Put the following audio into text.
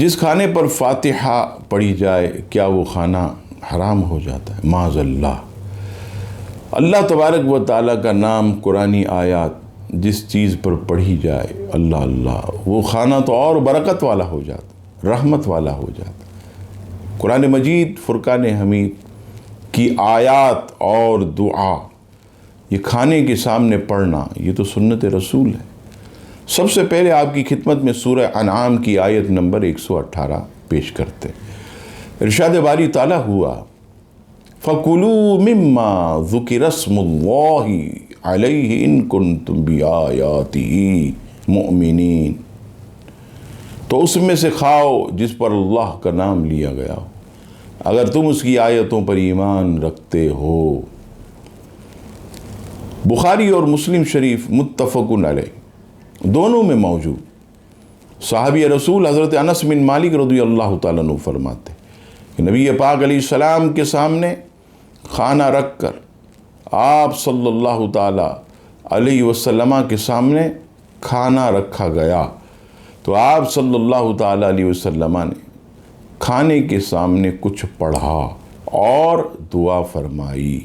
جس کھانے پر فاتحہ پڑھی جائے کیا وہ کھانا حرام ہو جاتا ہے؟ معاذ اللہ۔ اللہ تبارک و تعالیٰ کا نام، قرآنی آیات جس چیز پر پڑھی جائے، اللہ اللہ، وہ کھانا تو اور برکت والا ہو جاتا، رحمت والا ہو جاتا۔ قرآن مجید فرقان حمید کی آیات اور دعا، یہ کھانے کے سامنے پڑھنا، یہ تو سنت رسول ہے۔ سب سے پہلے آپ کی خدمت میں سورہ انعام کی آیت نمبر 118 پیش کرتے۔ ارشاد باری تعالیٰ ہوا، فَكُلُوا مِمَّا ذُكِرَ اسْمُ اللَّهِ عَلَيْهِ إِن كُنتُم بِآيَاتِهِ مُؤْمِنِينَ، تو اس میں سے کھاؤ جس پر اللہ کا نام لیا گیا ہو، اگر تم اس کی آیتوں پر ایمان رکھتے ہو۔ بخاری اور مسلم شریف متفق علیہ دونوں میں موجود۔ صحابی رسول حضرت انس بن مالک رضی اللہ تعالیٰ عنہ فرماتے کہ نبی پاک علیہ السلام کے سامنے کھانا رکھ کر آپ صلی اللہ تعالیٰ علیہ وسلم کے سامنے کھانا رکھا گیا تو آپ صلی اللہ تعالیٰ علیہ وسلم نے کھانے کے سامنے کچھ پڑھا اور دعا فرمائی۔